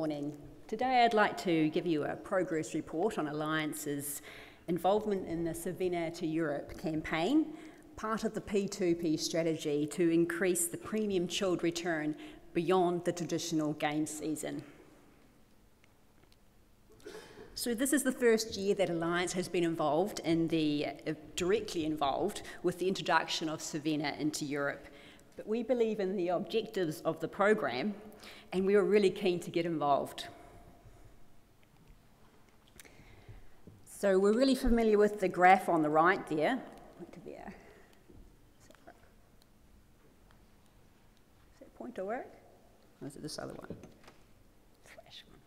morning. Today I'd like to give you a progress report on Alliance's involvement in the Savina to Europe campaign, part of the P2P strategy to increase the premium chilled return beyond the traditional game season. So this is the first year that Alliance has been involved in directly involved with the introduction of Savina into Europe. But we believe in the objectives of the program and we were really keen to get involved. So we're really familiar with the graph on the right there. Does that pointer work? Or is it this other one? Flash one.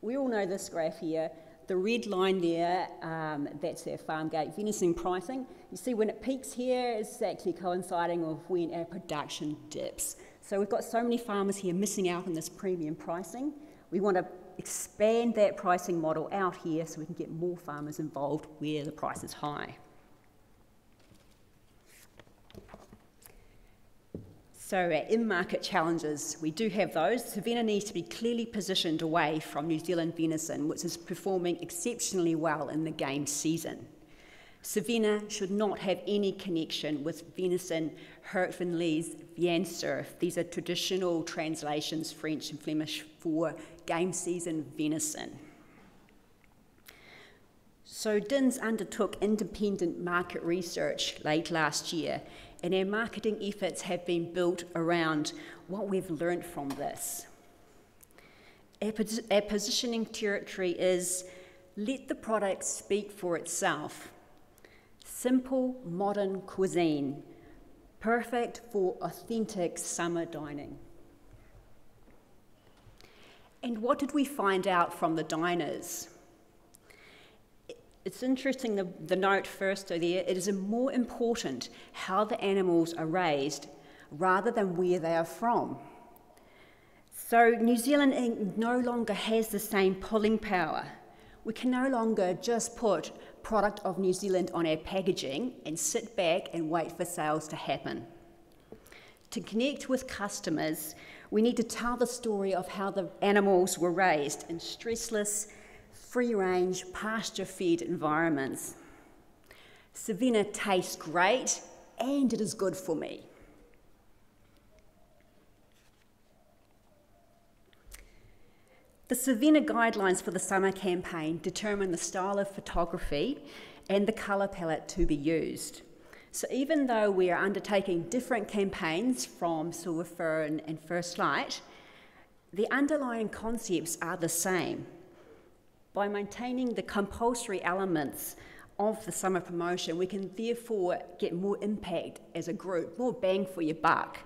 We all know this graph here. The red line there, that's our farm gate venison pricing. You see when it peaks here, it's actually coinciding with when our production dips. So we've got so many farmers here missing out on this premium pricing. We want to expand that pricing model out here so we can get more farmers involved where the price is high. So our in-market challenges, we do have those. Savina needs to be clearly positioned away from New Zealand venison, which is performing exceptionally well in the game season. Savina should not have any connection with venison, Hertvinlees, Viansurf. These are traditional translations, French and Flemish, for game season venison. So DINS undertook independent market research late last year, and our marketing efforts have been built around what we've learnt from this. Our positioning territory is, let the product speak for itself. Simple, modern cuisine, perfect for authentic summer dining. And what did we find out from the diners? It's interesting, the note first there, it is more important how the animals are raised rather than where they are from. So New Zealand Inc. no longer has the same pulling power. We can no longer just put product of New Zealand on our packaging and sit back and wait for sales to happen. To connect with customers, we need to tell the story of how the animals were raised in stressless, free-range, pasture-fed environments. Savina tastes great and it is good for me. The Savina guidelines for the summer campaign determine the style of photography and the colour palette to be used. So even though we are undertaking different campaigns from Silver Fern and First Light, the underlying concepts are the same. By maintaining the compulsory elements of the summer promotion, we can therefore get more impact as a group, more bang for your buck.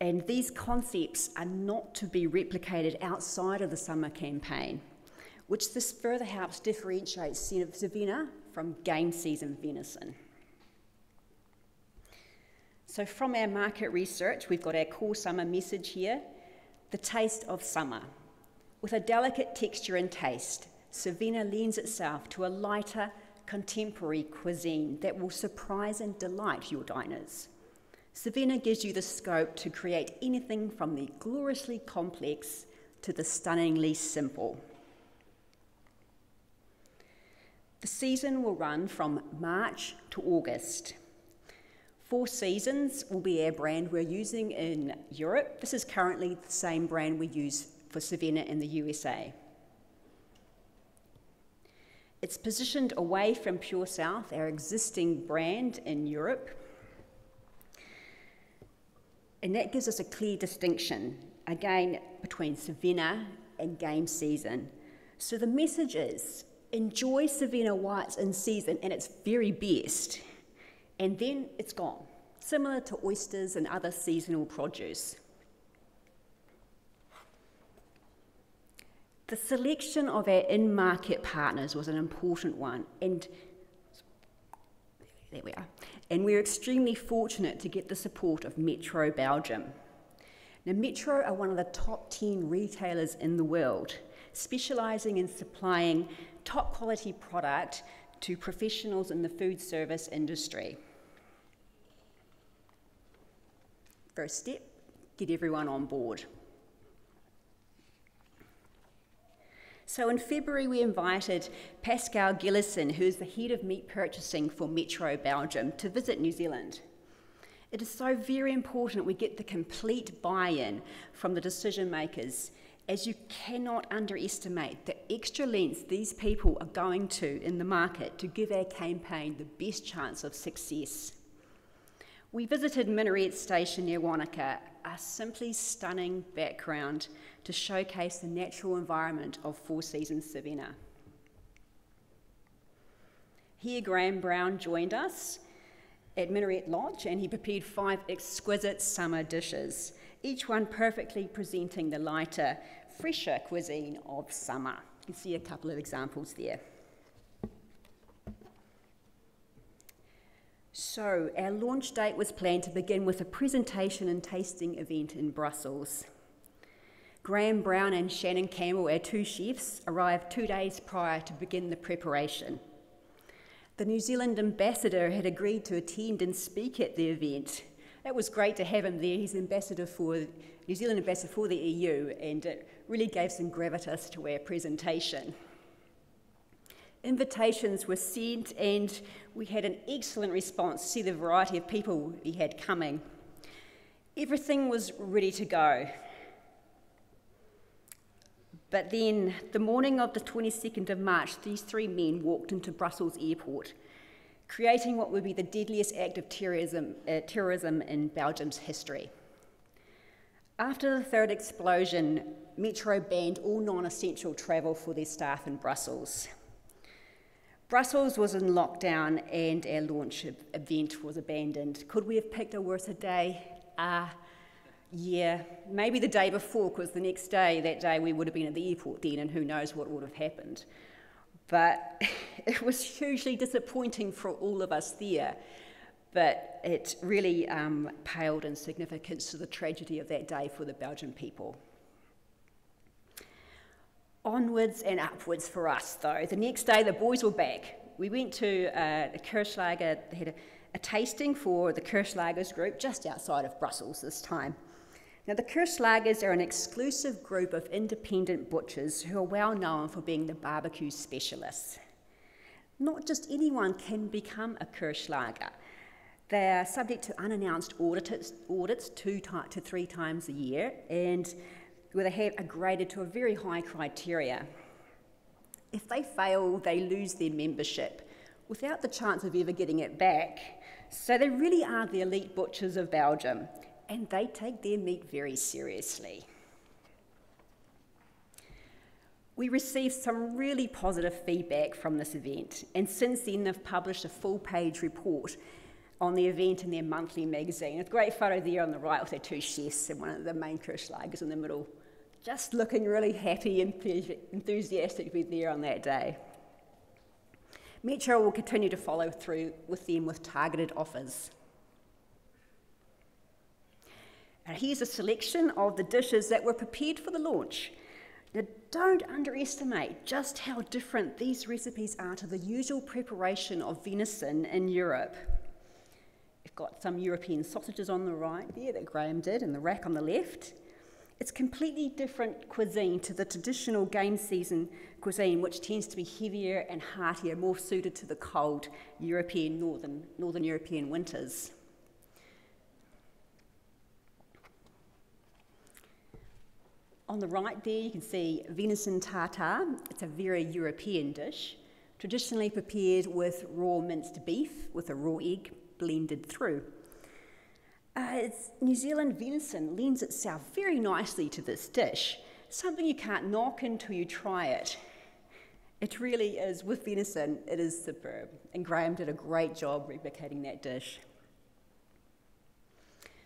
And these concepts are not to be replicated outside of the summer campaign, which this further helps differentiate Savina from game season venison. So from our market research, we've got our core summer message here, the taste of summer. With a delicate texture and taste, Savina lends itself to a lighter, contemporary cuisine that will surprise and delight your diners. Savina gives you the scope to create anything from the gloriously complex to the stunningly simple. The season will run from March to August. 4 Seasons will be our brand we're using in Europe. This is currently the same brand we use for Savina in the USA. It's positioned away from Pure South, our existing brand in Europe, and that gives us a clear distinction, again, between Savina and game season. So the message is, enjoy Savina while it's in season and its very best, and then it's gone, similar to oysters and other seasonal produce. The selection of our in-market partners was an important one, and there we are. And we're extremely fortunate to get the support of Metro Belgium. Now, Metro are one of the top 10 retailers in the world, specialising in supplying top quality product to professionals in the food service industry. First step, get everyone on board. So in February, we invited Pascal Gillison, who is the head of meat purchasing for Metro Belgium, to visit New Zealand. It is so very important we get the complete buy-in from the decision makers, as you cannot underestimate the extra lengths these people are going to in the market to give our campaign the best chance of success. We visited Minaret Station near Wanaka, a simply stunning background to showcase the natural environment of Four Seasons Savannah. Here Graham Brown joined us at Minaret Lodge, and he prepared 5 exquisite summer dishes, each one perfectly presenting the lighter, fresher cuisine of summer. You can see a couple of examples there. So our launch date was planned to begin with a presentation and tasting event in Brussels. Graham Brown and Shannon Campbell, our 2 chefs, arrived 2 days prior to begin the preparation. The New Zealand ambassador had agreed to attend and speak at the event. It was great to have him there. He's New Zealand ambassador for the EU, and it really gave some gravitas to our presentation. Invitations were sent, and we had an excellent response to see the variety of people we had coming. Everything was ready to go. But then, the morning of the 22nd of March, these 3 men walked into Brussels airport, creating what would be the deadliest act of terrorism in Belgium's history. After the 3rd explosion, Metro banned all non-essential travel for their staff in Brussels. Brussels was in lockdown and our launch event was abandoned. Could we have picked a worse day? Yeah, maybe the day before, because the next day, that day, we would have been at the airport then, and who knows what would have happened. But it was hugely disappointing for all of us there, but it really paled in significance to the tragedy of that day for the Belgian people. Onwards and upwards for us, though. The next day, the boys were back. We went to the Kirschlager, they had a tasting for the Kirschlagers group just outside of Brussels this time. Now, the Kirschlagers are an exclusive group of independent butchers who are well known for being the barbecue specialists. Not just anyone can become a Kirschlager. They are subject to unannounced audits 2 to 3 times a year, and where they are graded to a very high criteria. If they fail, they lose their membership without the chance of ever getting it back. So they really are the elite butchers of Belgium, and they take their meat very seriously. We received some really positive feedback from this event, and since then they've published a full-page report on the event in their monthly magazine. A great photo there on the right with their 2 chefs and one of the main Kirschlagers in the middle, just looking really happy and enthusiastic to be there on that day. Metro will continue to follow through with them with targeted offers. Here's a selection of the dishes that were prepared for the launch. Now, don't underestimate just how different these recipes are to the usual preparation of venison in Europe. We've got some European sausages on the right there that Graham did, and the rack on the left. It's completely different cuisine to the traditional game season cuisine, which tends to be heavier and heartier, more suited to the cold European, northern European winters. On the right there, you can see venison tartare. It's a very European dish, traditionally prepared with raw minced beef with a raw egg blended through. New Zealand venison lends itself very nicely to this dish, something you can't knock until you try it. It really is, with venison, it is superb, and Graham did a great job replicating that dish.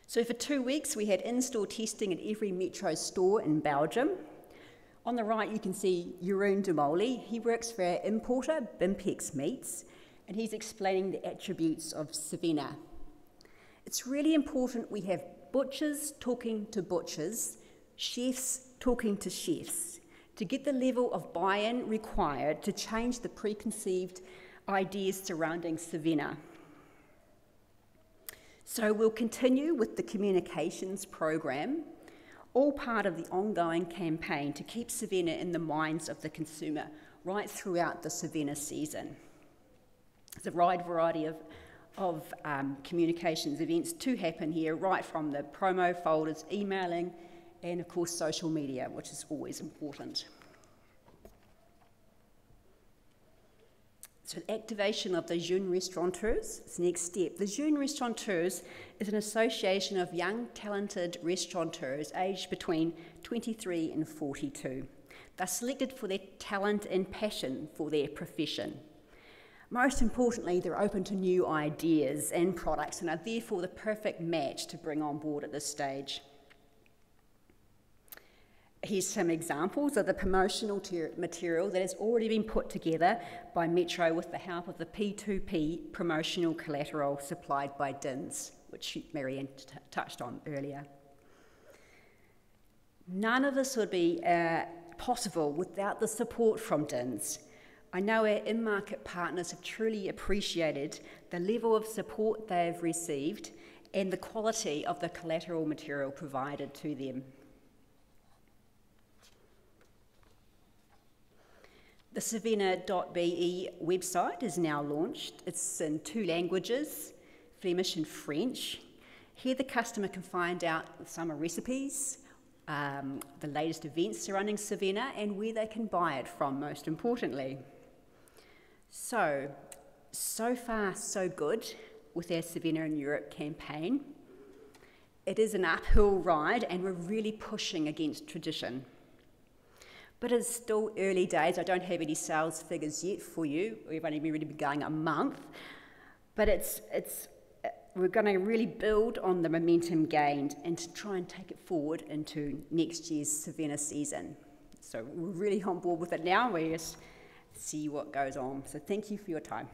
So for 2 weeks, we had in-store testing at every Metro store in Belgium. On the right, you can see Jeroen de Moly. He works for our importer, Bimpex Meats, and he's explaining the attributes of Savannah. It's really important we have butchers talking to butchers, chefs talking to chefs, to get the level of buy-in required to change the preconceived ideas surrounding Savannah. So we'll continue with the communications program. all part of the ongoing campaign to keep Savina in the minds of the consumer right throughout the Savina season. There's a wide variety of communications events to happen here, right from the promo folders, emailing, and of course social media, which is always important. So the activation of the Jeunes Restaurateurs is the next step. The Jeunes Restaurateurs is an association of young, talented restaurateurs aged between 23 and 42. They're selected for their talent and passion for their profession. Most importantly, they're open to new ideas and products and are therefore the perfect match to bring on board at this stage. Here's some examples of the promotional material that has already been put together by Metro with the help of the P2P promotional collateral supplied by DINS, which Marianne touched on earlier. None of this would be possible without the support from DINS. I know our in-market partners have truly appreciated the level of support they have received and the quality of the collateral material provided to them. The savina.be website is now launched. It's in 2 languages, Flemish and French. Here the customer can find out summer recipes, the latest events surrounding Savina, and where they can buy it from, most importantly. So far so good with our Savina in Europe campaign. It is an uphill ride and we're really pushing against tradition. But it's still early days. I don't have any sales figures yet for you. We've only really been going a month. But we're going to really build on the momentum gained and to try and take it forward into next year's Savina season. So we're really on board with it now. We just see what goes on. So thank you for your time.